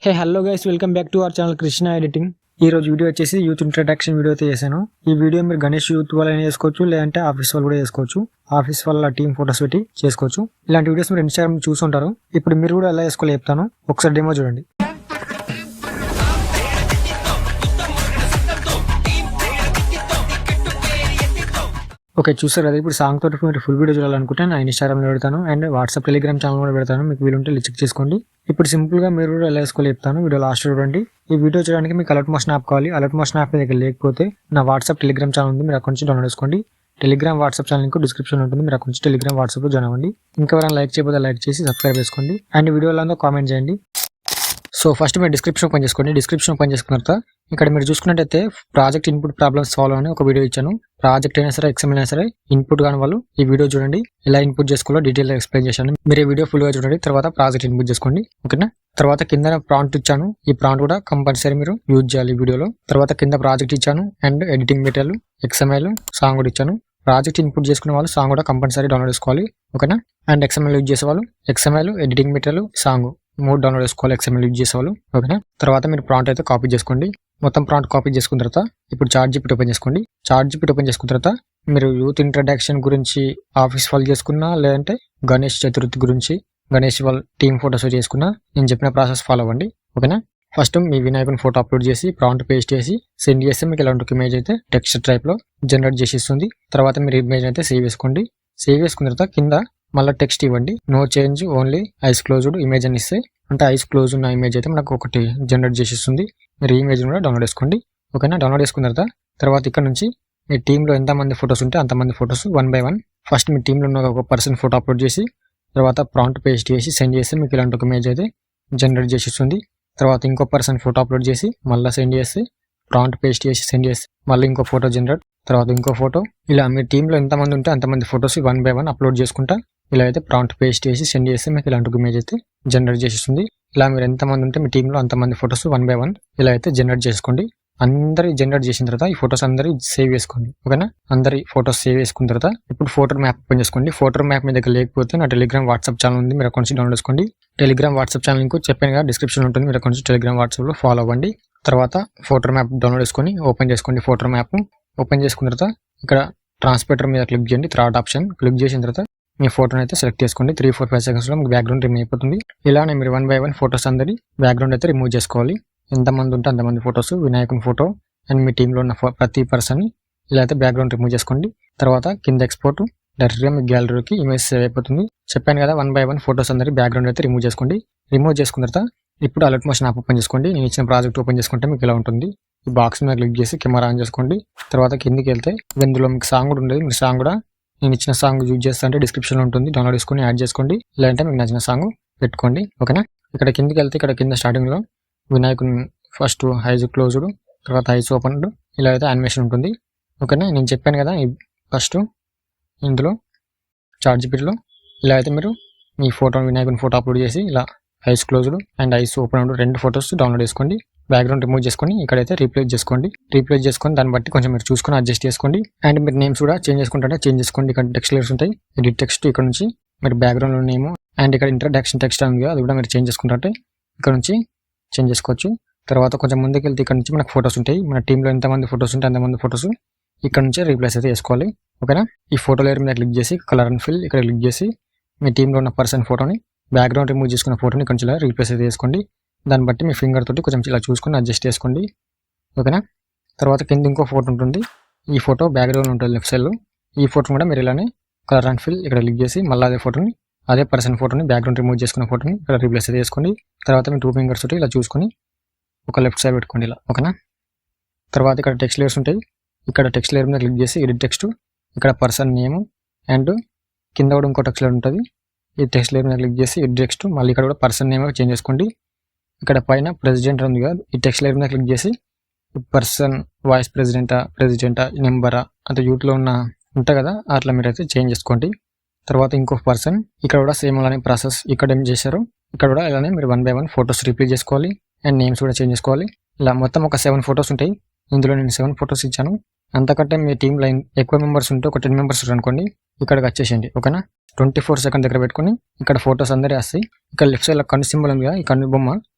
Hey hello guys, welcome back to our channel Krishna editing. ఈ రోజు video వచ్చేసి youth introduction video అయితే చేశాను. ఈ వీడియో మీరు గణేష్ యూత్ వాళ్ళని చేసుకోవచ్చు, లేదంటే ఆఫీస్ వాళ్ళు కూడా చేసుకోవచ్చు. ఆఫీస్ వాళ్ళ టీమ్ ఫోటోస్ పెట్టి చేసుకోవచ్చు. ఇలాంటి వీడియోస్ మీరు ఇన్స్టాగ్రామ్ చూసుంటారు. ఇప్పుడు మీరు కూడా ఎలా చేసుకోవాలి చెప్తాను, ఒకసారి డెమో చూడండి. ఓకే, చూసారు కదా. ఇప్పుడు సాంగ్ తోటి మీరు ఫుల్ వీడియో చూడాలనుకుంటే నా ఇన్స్టాగ్రామ్లో పెడతాను అండ్ వాట్సాప్ టెలిగ్రామ్ ఛానల్ కూడా పెడతాను. మీకు వీలుంటే చెక్ చేసుకోండి. ఇప్పుడు సింపుల్గా మీరు కూడా ఎలా వేసుకోవాలి చెప్తాను, వీడియో లాస్ట్ చూడండి. ఈ వీడియో చూడడానికి మీకు అలర్ట్ మోషన్ యాప్ కావాలి. అలర్ట్ మోషన్ యాప్ దగ్గర లేకపోతే నా వాట్సాప్ టెలిగ్రామ్ ఛానల్ ఉంది, మీరు అక్కడి నుంచి డౌన్లోడ్ చేసుకోండి. Telegram WhatsApp channel link description ఉంటుంది, మీరు అక్కడి నుంచి టెలిగ్రామ్ వాట్సాప్లో జాయిన్ అవ్వండి. ఇంకెవరైనా లైక్ చేయకపోతే లైక్ చేసి సబ్స్క్రైబ్ చేసుకోండి అండ్ వీడియోలో కామెంట్ చేయండి. సో ఫస్ట్ మీరు డిస్క్రిప్షన్ ఓపెన్ చేసుకోండి. డిస్క్రిప్షన్ ఓపెన్ చేసుకున్న తర్వాత ఇక్కడ మీరు చూసుకున్నట్టయితే ప్రాజెక్ట్ ఇన్పుట్ ప్రాబ్లమ్స్ సాల్వ్ అని ఒక వీడియో ఇచ్చాను. ప్రాజెక్ట్ అయినా సరే ఎక్స్ఎంఎల్ అయినా సరే ఇన్పుట్ కాని వాళ్ళు ఈ వీడియో చూడండి, ఎలా ఇన్పుట్ చేసుకోవాలో డీటెయిల్ ఎక్స్ప్లెయిన్ చేశాను. మీరు ఈ వీడియో ఫుల్ గా చూడండి, తర్వాత ప్రాజెక్ట్ ఇన్పుట్ చేసుకోండి. ఓకేనా. తర్వాత కింద ప్రాంప్ట్ ఇచ్చాను, ఈ ప్రాంప్ట్ కూడా కంపల్సరీ మీరు యూజ్ చేయాలి ఈ వీడియోలో. తర్వాత కింద ప్రాజెక్ట్ ఇచ్చాను and editing material, XML, song కూడా ఇచ్చాను. ప్రాజెక్ట్ ఇన్పుట్ చేసుకునే వాళ్ళు సాంగ్ కూడా కంపల్సరీ డౌన్లోడ్ చేసుకోవాలి. ఓకేనా. అండ్ ఎక్స్ఎంఎల్ యూజ్ చేసే వాళ్ళు XML, editing material, song 3 download చేసుకోవాలి ఎక్స్ఎంఎల్ యూజ్ చేసేవాళ్ళు. ఓకేనా. తర్వాత మీరు ప్రాంప్ట్ అయితే కాపీ చేసుకోండి. మొత్తం ప్రాంప్ట్ కాపీ చేసుకున్న తర్వాత ఇప్పుడు చాట్ జీపీటీ ఓపెన్ చేసుకోండి. చాట్ జీపీటీ ఓపెన్ చేసుకున్న తర్వాత మీరు యూత్ ఇంట్రడక్షన్ గురించి ఆఫీస్ వాళ్ళు చేసుకున్నా, లేదంటే గణేష్ చతుర్థి గురించి గణేష్ వాళ్ళ టీమ్ ఫోటోస్ చేసుకున్నా, నేను చెప్పిన ప్రాసెస్ ఫాలో అవ్వండి. ఓకేనా. ఫస్ట్ మీ వినాయకుని ఫోటో అప్లోడ్ చేసి ప్రాంప్ట్ పేస్ట్ చేసి సెండ్ చేస్తే మీకు ఇలాంటి ఇమేజ్ అయితే టెక్స్ట్ టైప్ లో జనరేట్ చేసి ఇస్తుంది. తర్వాత మీరు ఇమేజ్ అయితే సేవ్ చేసుకోండి. సేవ్ చేసుకున్న తర్వాత కింద మళ్ళీ టెక్స్ట్ ఇవ్వండి, no change only eyes closed image అని ఇస్తే, అంటే ఐస్ క్లోజ్ ఉన్న ఇమేజ్ అయితే మనకు ఒకటి జనరేట్ చేసి ఇస్తుంది. మీరు ఈ ఇమేజ్ కూడా డౌన్లోడ్ చేసుకోండి. ఓకేనా. డౌన్లోడ్ చేసుకున్న తర్వాత ఇక్కడ నుంచి మీ టీంలో ఎంతమంది ఫొటోస్ ఉంటే అంతమంది ఫొటోస్ 1 by 1 ఫస్ట్ మీ టీంలో ఉన్న ఒక పర్సన్ ఫోటో అప్లోడ్ చేసి తర్వాత ప్రాంప్ట్ పేస్ట్ చేసి సెండ్ చేస్తే మీకు ఇలాంటి ఒక ఇమేజ్ అయితే జనరేట్ చేసి ఇస్తుంది. తర్వాత ఇంకో పర్సన్ ఫోటో అప్లోడ్ చేసి మళ్ళీ సెండ్ చేస్తే ప్రాంప్ట్ పేస్ట్ చేసి సెండ్ చేస్తే మళ్ళీ ఇంకో ఫోటో జనరేట్, తర్వాత ఇంకో ఫోటో, ఇలా మీ టీంలో ఎంతమంది ఉంటే అంతమంది ఫొటోస్ 1 by 1 అప్లోడ్ చేసుకుంటా ఇలా అయితే ప్రాంప్ట్ పేస్ట్ చేసి సెండ్ చేస్తే మీకు ఇలాంటి ఇమేజ్ అయితే జనరేట్ చేసిస్తుంది. ఇలా మీరు ఎంతమంది ఉంటే మీ టీంలో అంతమంది ఫొటోస్ 1 by 1 ఇలా అయితే జనరేట్ చేసుకోండి. అందరి జనరేట్ చేసిన తర్వాత ఈ ఫొటోస్ అందరి సేవ్ చేసుకోండి. ఓకేనా. అందరి ఫొటోస్ సేవ్ చేసుకున్న తర్వాత ఇప్పుడు ఫోటో మ్యాప్ ఓపెన్ చేసుకోండి. ఫోటో మ్యాప్ మీ దగ్గర లేకపోతే నా టెలిగ్రామ్ వాట్సాప్ ఛానల్ ఉంది, మీరు అక్కడి నుంచి డౌన్లోడ్ చేసుకోండి. టెలిగ్రామ్ వాట్సాప్ ఛానల్ లింక్ చెప్పాను కదా డిస్క్రిప్షన్ ఉంటుంది, మీరు అక్కడి నుంచి టెలిగ్రామ్ వాట్సాప్లో ఫాలో అవ్వండి. తర్వాత ఫోటో మ్యాప్ డౌన్లోడ్ చేసుకొని ఓపెన్ చేసుకోండి. ఫోటో మ్యాప్ ఓపెన్ చేసుకున్న తర్వాత ఇక్కడ ట్రాన్స్పేటర్ మీద క్లిక్ చేయండి. థర్డ్ ఆప్షన్ క్లిక్ చేసిన తర్వాత మీ ఫోటోని అయితే సెలెక్ట్ చేసుకోండి. 3-4-5 సెకండ్స్లో మీకు బ్యాక్గ్రౌండ్ రిమూవ్ అయిపోతుంది. ఇలానే మీరు 1 by 1 ఫోటోస్ అందరి బ్యాక్గ్రౌండ్ అయితే రిమూవ్ చేసుకోవాలి. ఎంతమంది ఉంటే అంతమంది ఫోటోస్, వినాయకుని ఫోటో అండ్ మీ టీంలో ఉన్న ప్రతి పర్సన్ ఇలా అయితే బ్యాక్గ్రౌండ్ రిమూవ్ చేసుకోండి. తర్వాత కింద ఎక్స్పోర్ట్ డైరెక్ట్గా మీ గ్యాలరీకి ఇమేజ్ సేవ్ అయిపోతుంది. చెప్పాను కదా 1 by 1 ఫోటోస్ అందరి బ్యాక్గ్రౌండ్ అయితే రిమూవ్ చేసుకోండి. రిమూవ్ చేసుకున్న తర్వాత ఇప్పుడు అలర్ట్ మోషన్ యాప్ ఓపెన్ చేసుకోండి. నేను ఇచ్చిన ప్రాజెక్ట్ ఓపెన్ చేసుకుంటే మీకు ఇలా ఉంటుంది. ఈ బాక్స్ మీద క్లిక్ చేసి కెమెరా ఆన్ చేసుకోండి. తర్వాత కిందికి వెళ్తే ఇందులో మీకు సాంగ్ కూడా ఉండేది, మీరు సాంగ్ కూడా నేను ఇచ్చిన సాంగ్ యూజ్ చేస్తా అంటే డిస్క్రిప్షన్లో ఉంటుంది, డౌన్లోడ్ చేసుకొని యాడ్ చేసుకోండి. లేదంటే మీకు నచ్చిన సాంగ్ పెట్టుకోండి. ఓకేనా. ఇక్కడ కిందికి వెళ్తే ఇక్కడ కింద స్టార్టింగ్లో వినాయకుని ఫస్ట్ ఐజ్ క్లోజ్డ్, తర్వాత ఐజ్ ఓపెన్డ్, ఇలా అయితే యానిమేషన్ ఉంటుంది. ఓకేనా. నేను చెప్పాను కదా ఫస్ట్ ఇందులో చాట్ జీపీటీలో ఇలా అయితే మీరు మీ ఫోటో వినాయకుని ఫోటో అప్లోడ్ చేసి ఇలా ice closed and eyes open 2 photos download చేసుకోండి. బ్యాక్గ్రౌండ్ రిమూవ్ చేసుకొని ఇక్కడైతే రీప్లేస్ చేసుకోండి. రీప్లేస్ చేసుకొని దాన్ని బట్టి కొంచెం మీరు చూసుకొని అడ్జస్ట్ చేసుకోండి. అండ్ మీరు నేమ్స్ కూడా చేంజ్ చేసుకుంటే చేంజ్ చేసుకోండి. ఇక్కడ టెక్స్ట్ లేయర్స్ ఉంటాయి, ఎడిట్ టెక్స్ట్ ఇక్కడ నుంచి మీరు బ్యాక్గ్రౌండ్లో నేమ్ అండ్ ఇక్కడ ఇంట్రడక్షన్ టెక్స్ట్ ఉంది, అది కూడా మీరు చేంజ్ చేసుకుంటే ఇక్కడ నుంచి చేంజ్ చేసుకోవచ్చు. తర్వాత కొంచెం ముందుకు వెళ్తే ఇక్కడ నుంచి మనకు ఫొటోస్ ఉంటాయి, మన టీంలో ఎంతమంది ఫొటోస్ ఉంటే అంతమంది ఫొటోస్ ఇక్కడ నుంచి రీప్లేస్ అయితే చేసుకోవాలి. ఓకేనా. ఈ ఫోటో లేయర్ మీద క్లిక్ చేసి కలర్ అండ్ ఫిల్ ఇక్కడ క్లిక్ చేసి మీ టీంలో ఉన్న పర్సన్ ఫోటోని బ్యాక్గ్రౌండ్ రిమూవ్ చేసుకున్న ఫోటోని ఇక్కడ నుంచి ఇలా రీప్లేస్ అయితే చేసుకోండి. దాన్ని బట్టి మీ ఫింగర్ తోటి కొంచెం ఇలా చూసుకొని అడ్జస్ట్ చేసుకోండి. ఓకేనా. తర్వాత కింద ఇంకో ఫోటో ఉంటుంది, ఈ ఫోటో బ్యాక్గ్రౌండ్ ఉంటుంది లెఫ్ట్ సైడ్లో. ఈ ఫోటో కూడా మీరు ఇలానే కలర్ అండ్ ఫిల్ ఇక్కడ క్లిక్ చేసి మళ్ళీ అదే పర్సన్ ఫోటోని బ్యాక్గ్రౌండ్ రిమూవ్ చేసుకున్న ఫోటోని ఇక్కడ రీప్లేస్ అయితే చేసుకోండి. తర్వాత మీ 2 ఫింగర్స్ తోటి ఇలా చూసుకొని ఒక లెఫ్ట్ సైడ్ పెట్టుకోండి ఇలా. ఓకేనా. తర్వాత ఇక్కడ టెక్స్ట్ లేయర్స్ ఉంటాయి, ఇక్కడ టెక్స్ట్ లేయర్ మీద క్లిక్ చేసి ఎడిట్ టెక్స్ట్, ఇక్కడ పర్సన్ నేమ్ అండ్ కింద కూడా ఇంకో టెక్స్ట్ లేయర్ ఉంటుంది, ఈ టెక్స్ట్ లేయర్ మీద క్లిక్ చేసి ఎడిట్ టెక్స్ట్, మళ్ళీ ఇక్కడ కూడా పర్సన్ నేమ్ చేంజ్ చేసుకోండి. ఇక్కడ పైన ప్రెసిడెంట్ ఉంది కదా, ఈ టెక్స్ట్ లేయర్ మీద క్లిక్ చేసి పర్సన్ వైస్ ప్రెసిడెంటా నెంబరా అంటే యూత్లో ఉంటాయి కదా అట్లా మీరు అయితే చేంజ్ చేసుకోండి. తర్వాత ఇంకో పర్సన్ ఇక్కడ కూడా సేమ్ అలానే ప్రాసెస్ ఇక్కడ ఏం చేశారు, ఇక్కడ కూడా ఇలానే మీరు 1 by 1 ఫొటోస్ రీప్లేస్ చేసుకోవాలి అండ్ నేమ్స్ కూడా చేంజ్ చేసుకోవాలి. ఇలా మొత్తం ఒక 7 ఫొటోస్ ఉంటాయి, ఇందులో నేను 7 ఫొటోస్ ఇచ్చాను. అంతకంటే మీ టీం లైన్ ఎక్కువ మెంబర్స్ ఉంటే ఒక 10 మెంబర్స్ అనుకోండి, ఇక్కడికి వచ్చేసేయండి. ఓకేనా. 24 సెకండ్ దగ్గర పెట్టుకుని ఇక్కడ ఫొటోస్ అందరి వస్తాయి. ఇక్కడ లెఫ్ట్ సైడ్ కన్ను సింబల్ ఉంది కదా, ఈ కన్ను బొమ్మ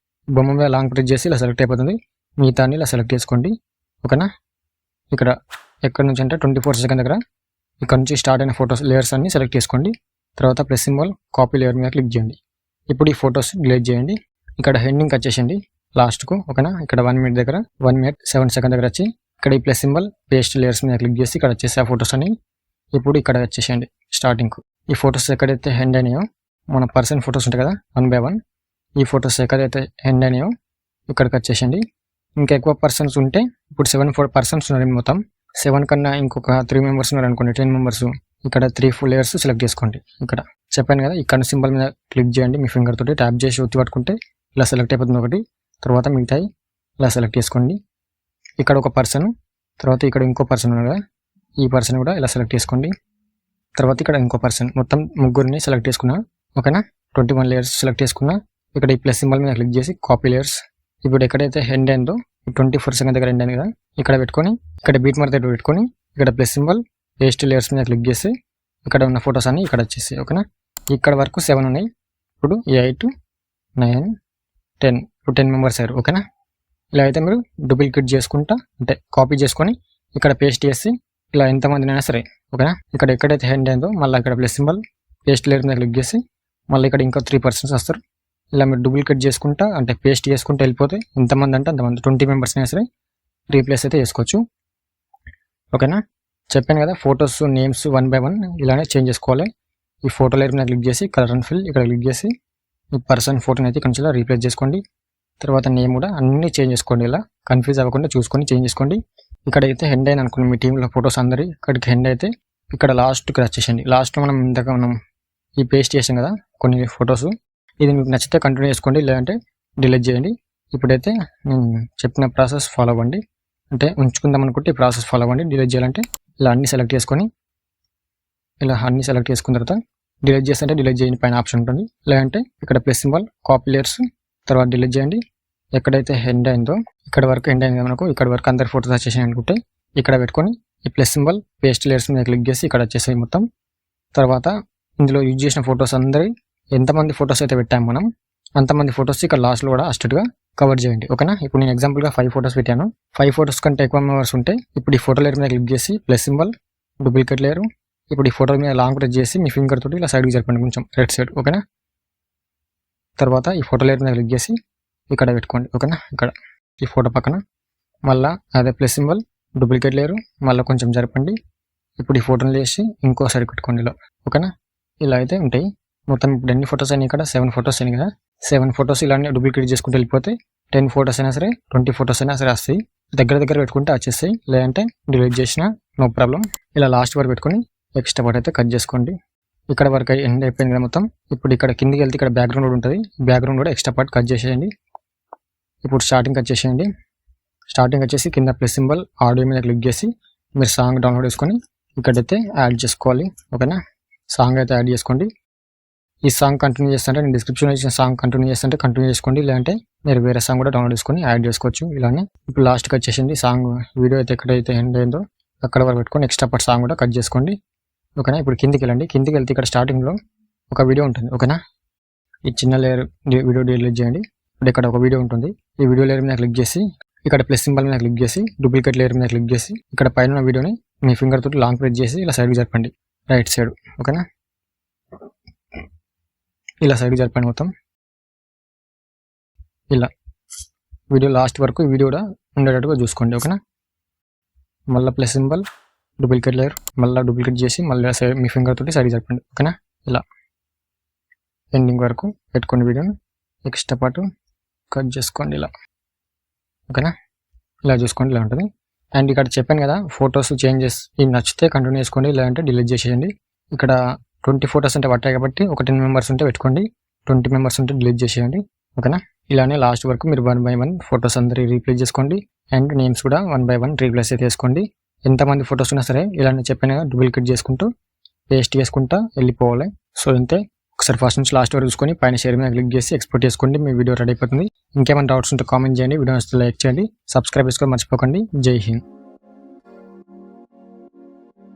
బొమ్మ మీద లాంగ్ ప్రెస్ చేసి ఇలా సెలెక్ట్ అయిపోతుంది. మిగతాన్ని ఇలా సెలెక్ట్ చేసుకోండి. ఓకేనా, ఇక్కడ ఎక్కడి నుంచి అంటే 24 సెకండ్ దగ్గర ఇక్కడ నుంచి స్టార్ట్ అయిన ఫొటోస్ లేయర్స్ అన్ని సెలెక్ట్ చేసుకోండి. తర్వాత ప్లస్ సింబల్ కాపీ లేయర్ మీద క్లిక్ చేయండి. ఇప్పుడు ఈ ఫొటోస్ డిలీట్ చేయండి. ఇక్కడ హెడ్డింగ్ వచ్చేసింది లాస్ట్కు. ఓకేనా, ఇక్కడ 1 minute దగ్గర 1 minute 7 seconds దగ్గర వచ్చి ఇక్కడ ఈ ప్లస్ సింబల్ పేస్ట్ లేయర్స్ మీద క్లిక్ చేసి ఇక్కడ వచ్చేసి ఆ ఫొటోస్ అని ఇప్పుడు ఇక్కడ వచ్చేసేయండి స్టార్టింగ్కు. ఈ ఫొటోస్ ఎక్కడైతే హెండ్ అయినాయో మన పర్సన్ ఫొటోస్ ఉంటాయి కదా 1 by 1, ఈ ఫొటోస్ ఎక్కడైతే హెండ్ అయినాయో ఇక్కడికి వచ్చేసేయండి. ఇంకా ఎక్కువ పర్సన్స్ ఉంటే ఇప్పుడు 7 persons ఉన్నారు మొత్తం. 7 కన్నా ఇంకొక 3 members ఉన్నారు అనుకోండి, 10 members. ఇక్కడ 3 full layers సెలెక్ట్ చేసుకోండి. ఇక్కడ చెప్పాను కదా, ఇక్కడ సింబల్ మీద క్లిక్ చేయండి. మీ ఫింగర్ తోటి ట్యాప్ చేసి ఒత్తి పట్టుకుంటే ఇలా సెలెక్ట్ అయిపోతుంది ఒకటి. తర్వాత మిగతాయి ఇలా సెలెక్ట్ చేసుకోండి. ఇక్కడ ఒక పర్సన్, తర్వాత ఇక్కడ ఇంకో పర్సన్ ఉన్నారు కదా, ఈ పర్సన్ కూడా ఇలా సెలెక్ట్ చేసుకోండి. తర్వాత ఇక్కడ ఇంకో పర్సన్, మొత్తం ముగ్గురిని సెలెక్ట్ చేసుకున్నా. ఓకేనా, 21 layers సెలెక్ట్ చేసుకున్నా. ఇక్కడ ఈ ప్లస్ సింబల్ మీద క్లిక్ చేసి కాపీ లేయర్స్. ఇప్పుడు ఎక్కడైతే ఎండ్ అయిందో 24 seconds దగ్గర ఎండ్ అయింది కదా, ఇక్కడ పెట్టుకొని ఇక్కడ బీట్ మార్క్ దగ్గర పెట్టుకొని ఇక్కడ ప్లస్ సింబల్ పేస్ట్ లేయర్స్ మీద క్లిక్ చేసి ఇక్కడ ఉన్న ఫొటోస్ అన్ని ఇక్కడ వచ్చేసి. ఓకేనా, ఇక్కడ వరకు 7 ఉన్నాయి. ఇప్పుడు 8, 9, 10, ఇప్పుడు 10 members అయ్యారు. ఓకేనా, ఇలా అయితే మీరు డూప్లికేట్ చేసుకుంటా అంటే కాపీ చేసుకొని ఇక్కడ పేస్ట్ చేసి ఇలా ఎంతమందినైనా సరే. ఓకేనా, ఇక్కడ ఎక్కడైతే ఎండ్ అయిందో మళ్ళీ ఇక్కడ ప్లస్ సింబల్ పేస్ట్ లేయర్ మీద క్లిక్ చేసి మళ్ళీ ఇక్కడ ఇంకో 3 persons వస్తారు. ఇలా మీరు డూప్లికేట్ చేసుకుంటా అంటే పేస్ట్ చేసుకుంటూ వెళ్ళిపోతే ఎంతమంది అంటే అంతమంది 20 members అయినా సరే రీప్లేస్ అయితే చేసుకోవచ్చు. ఓకేనా, చెప్పాను కదా, ఫొటోస్ నేమ్స్ 1 by 1 ఇలానే చేంజ్ చేసుకోవాలి. ఈ ఫోటో లేయర్ మీద క్లిక్ చేసి కలర్ అండ్ ఫిల్ ఇక్కడ క్లిక్ చేసి ఈ పర్సన్ ఫోటోని అయితే కొంచెం రీప్లేస్ చేసుకోండి. తర్వాత నేమ్ కూడా అన్ని చేంజ్ చేసుకోండి. ఇలా కన్ఫ్యూజ్ అవ్వకుండా చూసుకొని చేంజ్ చేసుకోండి. ఇక్కడైతే హెండ్ అయిన అనుకోండి మీ టీంలో ఫొటోస్ అందరి ఇక్కడికి హెండ్ అయితే ఇక్కడ లాస్ట్కి వచ్చేసండి. లాస్ట్ మనం ఇందాక మనం ఈ పేస్ట్ చేసాం కదా కొన్ని ఫొటోస్, ఇది మీకు నచ్చితే కంటిన్యూ చేసుకోండి, లేదంటే డిలీట్ చేయండి. ఇప్పుడైతే నేను చెప్పిన ప్రాసెస్ ఫాలో అవ్వండి. అంటే ఉంచుకుందాం అనుకుంటే ఈ ప్రాసెస్ ఫాలో అవ్వండి. డిలీట్ చేయాలంటే ఇలా అన్ని సెలెక్ట్ చేసుకొని ఇలా అన్ని సెలెక్ట్ చేసుకున్న తర్వాత డిలీట్ చేస్తే డిలీట్ చేయండి పైన ఆప్షన్ ఉంటుంది. లేదంటే ఇక్కడ ప్లస్ సింబల్ కాపీ లేయర్స్ తర్వాత డిలీట్ చేయండి. ఎక్కడైతే ఎండ్ అయిందో ఇక్కడ వరకు ఎండ్ అయింది మనకు, ఇక్కడ వరకు అందరి ఫోటోస్ వచ్చేసాయి అనుకుంటే ఇక్కడ పెట్టుకొని ఈ ప్లస్ సింబల్ పేస్ట్ లేయర్స్ మీద క్లిక్ చేసి ఇక్కడ వచ్చేసాయి మొత్తం. తర్వాత ఇందులో యూజ్ చేసిన ఫొటోస్ అందరి ఎంతమంది ఫొటోస్ అయితే పెట్టాము మనం అంతమంది ఫొటోస్ ఇక్కడ లాస్ట్లో కూడా అస్టెట్గా కవర్ చేయండి. ఓకేనా, ఇప్పుడు నేను ఎగ్జాంపుల్గా 5 photos పెట్టాను. 5 photos కంటే ఎక్కువ మెంబర్స్ ఉంటే ఇప్పుడు ఈ ఫోటో లేయర్ మీద క్లిక్ చేసి ప్లస్ సింబల్ డూప్లికేట్ లేయర్, ఇప్పుడు ఈ ఫోటో మీద లాంగ్ ప్రెస్ చేసి మీ ఫింగర్ తోటి ఇలా సైడ్కి జరపండి కొంచెం రైట్ సైడ్. ఓకేనా, తర్వాత ఈ ఫోటో లేయర్ మీద క్లిక్ చేసి ఇక్కడ పెట్టుకోండి. ఓకేనా, ఇక్కడ ఈ ఫోటో పక్కన మళ్ళీ అదే ప్లస్ సింబల్ డూప్లికేట్ లేయర్ మళ్ళీ కొంచెం జరపండి. ఇప్పుడు ఈ ఫోటోని వేసి ఇంకోసారి పెట్టుకోండి ఇలా. ఓకేనా, ఇలా అయితే ఉంటాయి. మొత్తం ఇప్పుడు ఎన్ని ఫొటోస్ అయినాయి ఇక్కడ 7 photos అయినాయి కదా, 7 photos ఇలానే డూప్లికేట్ చేసుకుంటూ వెళ్ళిపోతే 10 photos అయినా సరే 20 photos అయినా సరే వస్తాయి. దగ్గర పెట్టుకుంటే వచ్చేస్తాయి, లేదంటే డిలీట్ చేసినా నో ప్రాబ్లం. ఇలా లాస్ట్ వరకు పెట్టుకొని ఎక్స్ట్రా పార్ట్ అయితే కట్ చేసుకోండి. ఇక్కడ వరకు ఎండ్ అయిపోయింది కదా మొత్తం. ఇప్పుడు ఇక్కడ కిందికి వెళ్తే ఇక్కడ బ్యాక్గ్రౌండ్ కూడా ఉంటుంది, బ్యాక్గ్రౌండ్ కూడా ఎక్స్ట్రా పార్ట్ కట్ చేసేయండి. ఇప్పుడు స్టార్టింగ్ కట్ చేసేయండి. స్టార్టింగ్ వచ్చేసి కింద ప్లస్ సింబల్ ఆడియో మీద క్లిక్ చేసి మీరు సాంగ్ డౌన్లోడ్ చేసుకొని ఇక్కడైతే యాడ్ చేసుకోవాలి. ఓకేనా, సాంగ్ అయితే యాడ్ చేసుకోండి. ఈ సాంగ్ కంటిన్యూ చేస్తుంటే నేను డిస్క్రిప్షన్లో ఇచ్చిన సాంగ్ కంటిన్యూ చేస్తుంటే కంటిన్యూ చేసుకోండి, లేదంటే మీరు వేరే సాంగ్ కూడా డౌన్లోడ్ చేసుకొని యాడ్ చేసుకోవచ్చు. ఇలానే ఇప్పుడు లాస్ట్కి వచ్చేసింది సాంగ్ వీడియో అయితే ఎక్కడైతే ఎండ్ అయిందో అక్కడ వరకు పెట్టుకొని ఎక్స్ట్రా పార్ట్ సాంగ్ కూడా కట్ చేసుకోండి. ఓకేనా, ఇప్పుడు కిందికి వెళ్ళండి. కిందికి వెళ్తే ఇక్కడ స్టార్టింగ్లో ఒక వీడియో ఉంటుంది. ఓకేనా, ఈ చిన్న లేయర్ వీడియో డిలీట్ చేయండి. ఇప్పుడు ఇక్కడ ఒక వీడియో ఉంటుంది. ఈ వీడియో లేయర్ మీద క్లిక్ చేసి ఇక్కడ ప్లస్ సింబల్ మీద క్లిక్ చేసి డూప్లికేట్ లేయర్ మీద క్లిక్ చేసి ఇక్కడ పైన వీడియోని మీ ఫింగర్ తోటి లాంగ్ ప్రెస్ చేసి ఇలా సైడ్కి జరపండి రైట్ సైడ్. ఓకేనా, ఇలా సైడ్కి జరపండి మొత్తం. ఇలా వీడియో లాస్ట్ వరకు ఈ వీడియో కూడా ఉండేటట్టుగా చూసుకోండి. ఓకేనా, మళ్ళీ ప్లస్ సింబల్ డూప్లికేట్ లేయర్ మళ్ళీ డూప్లికేట్ చేసి మళ్ళీ సైడ్ మీ ఫింగర్ తోటి సైడ్కి జరపండి. ఓకేనా, ఇలా ఎండింగ్ వరకు పెట్టుకోండి వీడియోని. ఎక్స్ట్రా పార్ట్ కట్ చేసుకోండి ఇలా. ఓకేనా, ఇలా చూసుకోండి, ఇలా ఉంటుంది. అండ్ ఇక్కడ చెప్పాను కదా ఫొటోస్ చేంజెస్ ఇవి నచ్చితే కంటిన్యూ చేసుకోండి, లేదంటే డిలీట్ చేసేయండి. ఇక్కడ 20 photos అంటే పట్టాయి కాబట్టి ఒక 10 members ఉంటే పెట్టుకోండి, 20 members ఉంటే డిలీట్ చేసేయండి. ఓకేనా, ఇలానే లాస్ట్ వరకు మీరు 1 by 1 ఫొటోస్ అందరి రీప్లేస్ చేసుకోండి. అండ్ నేమ్స్ కూడా 1 by 1 రీప్లేస్ అయితే చేసుకోండి. ఎంతమంది ఫొటోస్ ఉన్నా సరే ఇలానే చెప్పాను కదా డూప్లికేట్ చేసుకుంటూ పేస్ట్ చేసుకుంటూ వెళ్ళిపోవాలి. సో ఇంతే. ఒకసారి ఫస్ట్ నుంచి లాస్ట్ వరకు చూసుకొని పైన షేర్ మీద క్లిక్ చేసి ఎక్స్పోర్ట్ చేసుకోండి. మీ వీడియో రెడీ అయిపోతుంది. ఇంకేమైనా డౌట్స్ ఉంటే కామెంట్ చేయండి, వీడియో నచ్చితే లైక్ చేయండి, సబ్స్క్రైబ్ చేసుకోవాలి మర్చిపోకండి. జై హింద్.